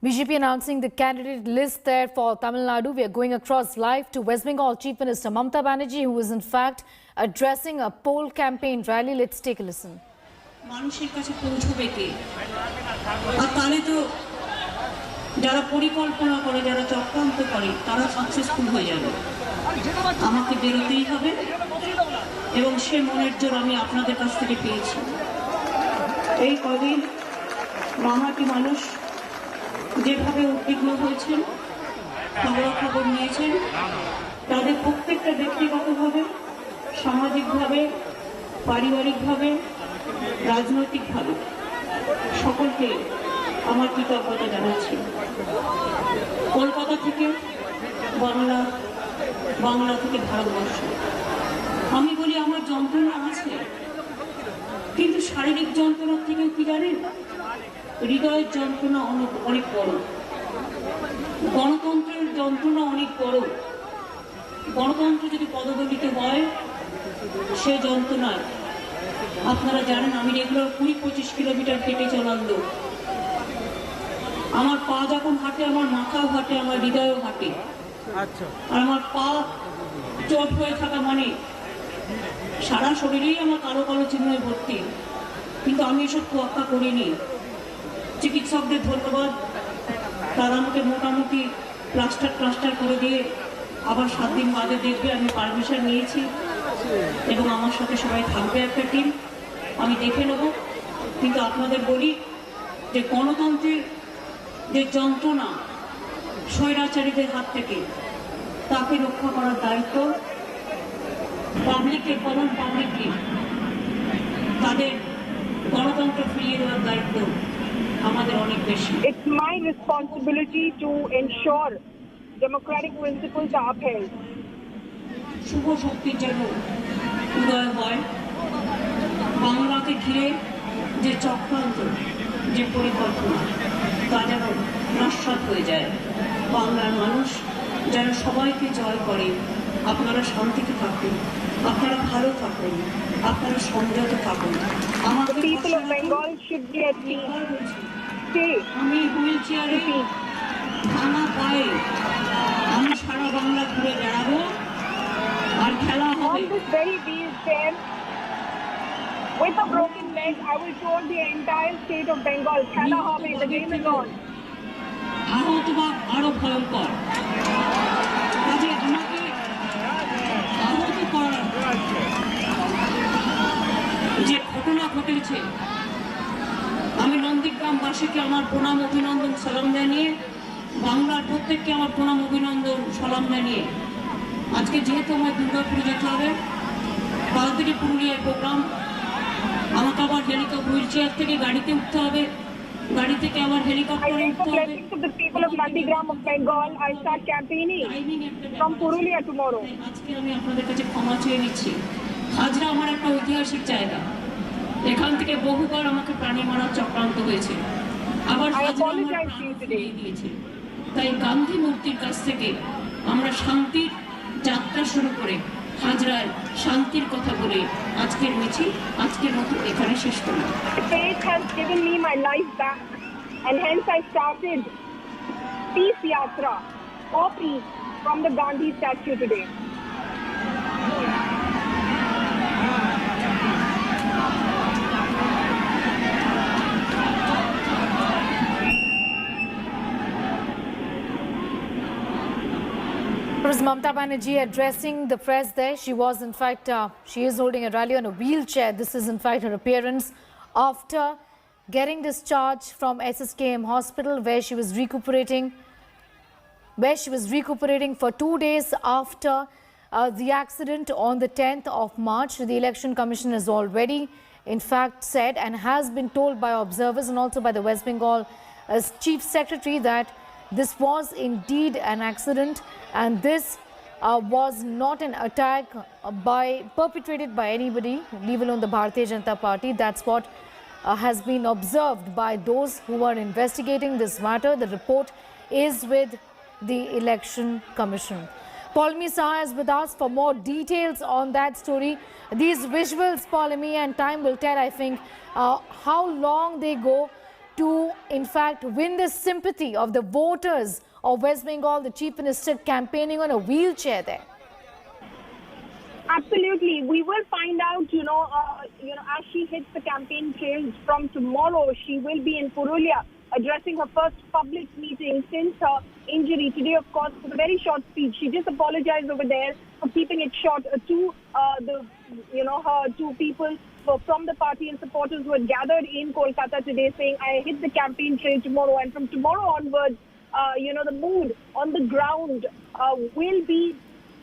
BJP announcing the candidate list there for Tamil Nadu. We are going across live to West Bengal Chief Minister Mamata Banerjee, who is in fact addressing a poll campaign rally. Let's take a listen. মানুষের কাছে পৌঁছবে কে আর তাহলে তো যারা পরিকল্পনা করে যারা চক্রান্ত করে তারা সাকসেসফুল হয়ে যাবে আমাকে বেরোতেই হবে এবং সে মনের জোর আমি আপনাদের কাছ থেকে পেয়েছি এই কদিন বাংলাটি মানুষ যেভাবে উদ্বিগ্ন হয়েছেন খবরাখবর নিয়েছেন তাদের প্রত্যেকটা ব্যক্তিগতভাবে সামাজিকভাবে পারিবারিকভাবে রাজনৈতিকভাবে সকলকে আমার কৃতজ্ঞতা জানাচ্ছি কলকাতা থেকে বাংলা থেকে ভারতবর্ষ আমি বলি আমার যন্ত্রণা আছে কিন্তু শারীরিক যন্ত্রণার থেকেও কি জানেন হৃদয়ের যন্ত্রণা অনেক বড় গণতন্ত্রের যন্ত্রণা অনেক বড় গণতন্ত্র যদি পদদলিত হয় সে যন্ত্রণায় আপনারা জানেন আমি রেগুলার 20-25 কিলোমিটার হেঁটে চলার লোক আমার পা যখন হাঁটে আমার মাথাও হাঁটে আমার হৃদয়ও হাঁটে আর আমার পা চোট হয়ে থাকা মানে সারা শরীরেই আমার কালো কালো চিহ্নে ভর্তি কিন্তু আমি এসব তোয়াক্কা করিনি চিকিৎসকদের ধন্যবাদ তারা আমাকে মোটামুটি প্লাস্টার করে দিয়ে আবার 7 দিন বাদে দেখবে আমি পারমিশন নিয়েছি এবং আমার সাথে সবাই থাকবে একটা টিম আমি দেখে নেব কিন্তু আপনাদের বলি যে গণতন্ত্রের যে যন্ত্রণা স্বৈরাচারীদের হাত থেকে তাকে রক্ষা করার দায়িত্ব পাবলিকের কমন পাবলিককে তাদের গণতন্ত্র ফিরিয়ে দেওয়ার দায়িত্ব আমাদের অনেক বেশি It's my responsibility to ensure democratic principles are upheld. শুভ শক্তির যেন উদয় হয় বাংলাকে ঘিরে যে চক্রান্ত যে পরিকল্পনা তা যেন নস্যাৎ হয়ে যায় বাংলার মানুষ যেন সবাইকে জয় করে আপনারা শান্তিতে থাকুন আপনারা ভালো থাকুন আপনারা সংযত থাকুন The people of Bengal should be at peace. আমি হুইল চেয়ারে ভাঙা পায়ে আমি সারা বাংলা ঘুরে বেড়াবো আর খেলা হবে On this very wheelchair, with a broken leg, I will tour the entire state of Bengal. Khela hobe, the game is on. আহত বা আরো ভয়ঙ্কর কাজে আমাকে আহত করার যে ঘটনা ঘটেছে আমি নন্দীগ্রামবাসীকে আমার প্রণাম অভিনন্দন সালাম জানিয়ে বাংলার প্রত্যেককে আমার প্রণাম অভিনন্দন সালাম জানিয়ে আজকে যেহেতু আমার দুর্গাপুরে যেতে হবে কাল থেকে পুরুলিয়ায় প্রোগ্রাম আমাকে আবার হেলিকপ্টার হুইল চেয়ার থেকে গাড়িতে উঠতে হবে গাড়ি থেকে আবার হেলিকপ্টারে উঠতে হবে To the people of Nandigram of Bengal, I start campaigning from Purulia tomorrow. আজকে আমি আপনাদের কাছে ক্ষমা চেয়ে নিচ্ছি হাজরা আমার একটা ঐতিহাসিক জায়গা এখান থেকে বহুবার আমাকে প্রাণী মারার চক্রান্ত হয়েছে আবার দিয়েছে তাই গান্ধী মূর্তির কাছ থেকে আমরা শান্তির যাত্রা শুরু করে হাজরায় শান্তির কথা বলে আজকের মিছিল আজকের মতো এখানে শেষ করলাম Faith has given me my life back and hence I started Peace Yatra or peace from the Gandhi statue today. It was Mamata Banerjee addressing the press there. She was in fact, she is holding a rally on a wheelchair. This is in fact her appearance after getting discharged from SSKM hospital where she was recuperating for 2 days after the accident on the 10th of March. The Election Commission has already in fact said and has been told by observers and also by the West Bengal Chief Secretary that this was indeed an accident and this was not an attack perpetrated by anybody, leave alone the Bharatiya Janata Party. That's what has been observed by those who are investigating this matter. The report is with the Election Commission. Paulmi Saha is with us for more details on that story. These visuals, Paulmi, and time will tell, I think, how long they go to, in fact, win the sympathy of the voters of West Bengal, the Chief Minister campaigning on a wheelchair there? Absolutely. We will find out, as she hits the campaign trails from tomorrow, she will be in Purulia addressing her first public meeting since her injury. Today, of course, was a very short speech. She just apologized over there for keeping it short to her two people from the party and supporters who had gathered in Kolkata today, saying, I hit the campaign trail tomorrow. And from tomorrow onwards, the mood on the ground will be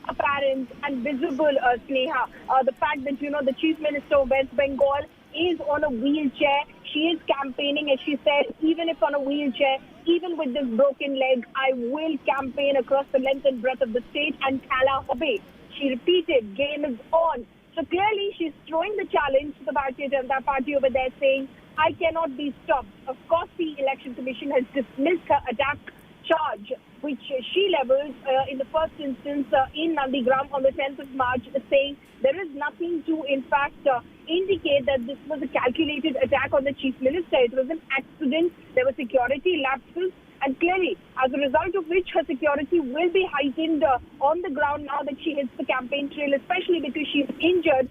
apparent and visible, Sneha. The fact that, the Chief Minister of West Bengal is on a wheelchair. She is campaigning, as she said, even if on a wheelchair, even with this broken leg, I will campaign across the length and breadth of the state and Kala Hobe. She repeated, game is on. So clearly she's throwing the challenge to the Bharatiya Janata Party over there, saying, I cannot be stopped. Of course, the Election Commission has dismissed her attack charge, which she levels in the first instance in Nandigram on the 10th of March, saying there is nothing to, in fact, indicate that this was a calculated attack on the Chief Minister. It was an accident. There were security lapses. And clearly, as a result of which her security will be heightened on the ground now that she hits the campaign trail, especially because she's injured.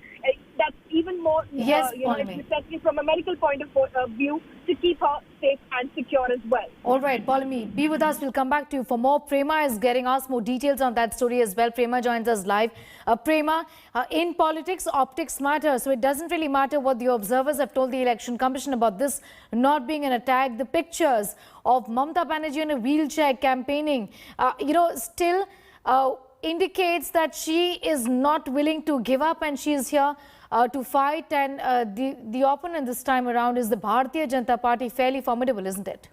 That's even more, necessary from a medical point of view to keep her safe and secure as well. All right, Paulami, be with us. We'll come back to you for more. Prema is getting us more details on that story as well. Prema joins us live. Prema, in politics, optics matter. So it doesn't really matter what the observers have told the Election Commission about this not being an attack. The pictures of Mamata Banerjee in a wheelchair campaigning, still indicates that she is not willing to give up and she is here to fight. And the opponent this time around is the Bharatiya Janata Party. Fairly formidable, isn't it?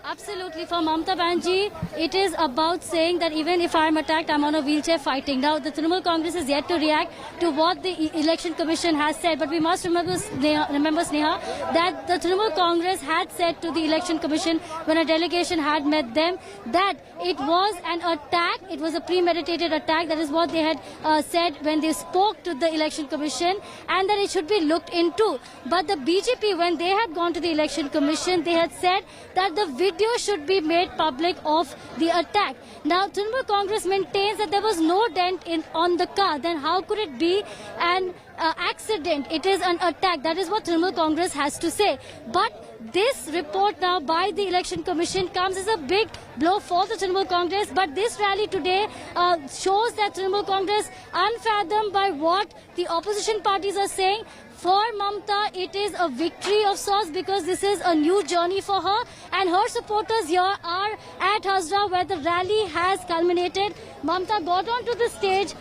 Absolutely. For Mamata Banerjee, it is about saying that even if I'm attacked, I'm on a wheelchair fighting. Now, the Trinamool Congress is yet to react to what the Election Commission has said. But we must remember, Sneha, that the Trinamool Congress had said to the Election Commission when a delegation had met them that it was an attack. It was a premeditated attack. That is what they had said when they spoke to the Election Commission, and that it should be looked into. But the BJP, when they had gone to the Election Commission, they had said that the video should be made public of the attack. Now, Trinamool Congress maintains that there was no dent on the car. Then how could it be an accident? It is an attack. That is what Trinamool Congress has to say. But this report now by the Election Commission comes as a big blow for the Trinamool Congress. But this rally today shows that Trinamool Congress, unfathomed by what the opposition parties are saying, for Mamata, it is a victory of sorts because this is a new journey for her, and her supporters here are at Hazra where the rally has culminated. Mamata got onto the stage.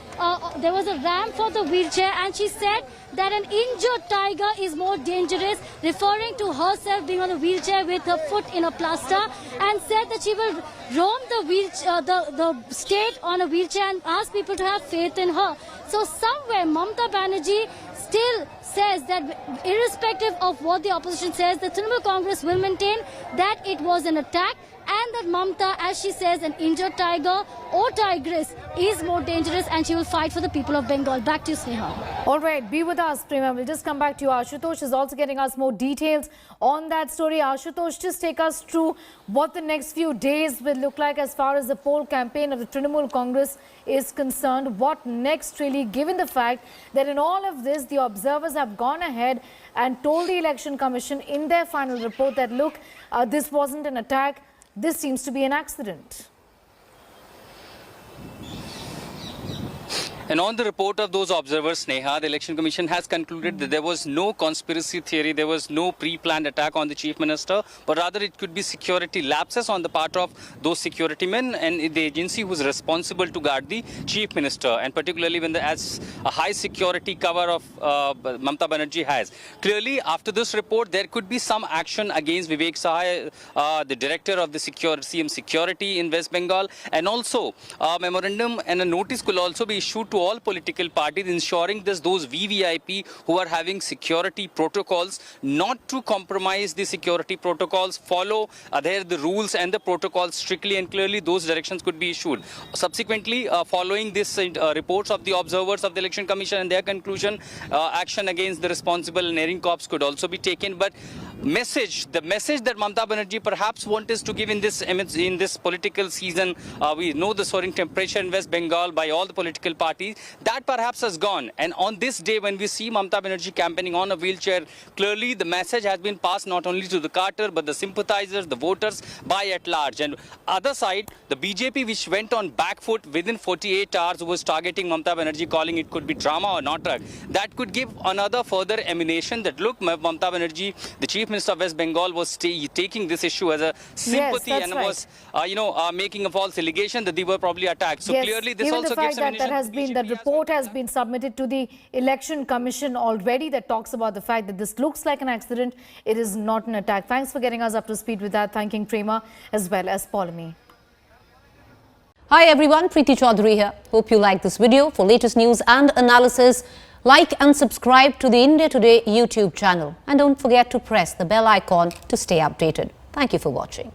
There was a ramp for the wheelchair, and she said that an injured tiger is more dangerous, referring to herself being on a wheelchair with her foot in a plaster, and said that she will roam the state on a wheelchair and ask people to have faith in her. So somewhere Mamata Banerjee still says that irrespective of what the opposition says, the Trinamool Congress will maintain that it was an attack, and that Mamata, as she says, an injured tiger or tigress is more dangerous, and she will fight for the people of Bengal. Back to you, Sneha. All right, be with us, Prema. We'll just come back to you. Ashutosh is also getting us more details on that story. Ashutosh, just take us through what the next few days will look like as far as the poll campaign of the Trinamool Congress is concerned. What next, really, given the fact that in all of this, the observers have gone ahead and told the Election Commission in their final report that, look, this wasn't an attack. This seems to be an accident. And on the report of those observers, Sneha, the Election Commission has concluded that there was no conspiracy theory, there was no pre-planned attack on the Chief Minister, but rather it could be security lapses on the part of those security men and the agency who was responsible to guard the Chief Minister, and particularly when as a high security cover of Mamata Banerjee has. Clearly, after this report, there could be some action against Vivek Sahai, the director of the CM Security in West Bengal, and also a memorandum and a notice could also be issued to to all political parties, ensuring this those VVIP who are having security protocols not to compromise the security protocols, follow adhere the rules and the protocols strictly and clearly. Those directions could be issued. Subsequently, following this reports of the observers of the Election Commission and their conclusion, action against the responsible and erring cops could also be taken. But the message that Mamata Banerjee perhaps wanted to give in this political season, we know the soaring temperature in West Bengal by all the political parties, that perhaps has gone. And on this day, when we see Mamata Banerjee campaigning on a wheelchair, clearly the message has been passed not only to the Carter, but the sympathizers, the voters, by at large. And other side, the BJP, which went on back foot within 48 hours, was targeting Mamata Banerjee, calling it could be drama or not. That could give another further ammunition that, look, Mamata Banerjee, the Chief Minister of West Bengal, was taking this issue as a sympathy, yes, and right. was, making a false allegation that they were probably attacked. So yes, clearly this even also the fact gives that ammunition. there has been, that report has been submitted to the Election Commission already, that talks about the fact that this looks like an accident. It is not an attack. Thanks for getting us up to speed with that. Thanking Prema as well as Pauline. Hi everyone, Preeti Chaudhary here. Hope you like this video. For latest news and analysis, like and subscribe to the India Today YouTube channel. And don't forget to press the bell icon to stay updated. Thank you for watching.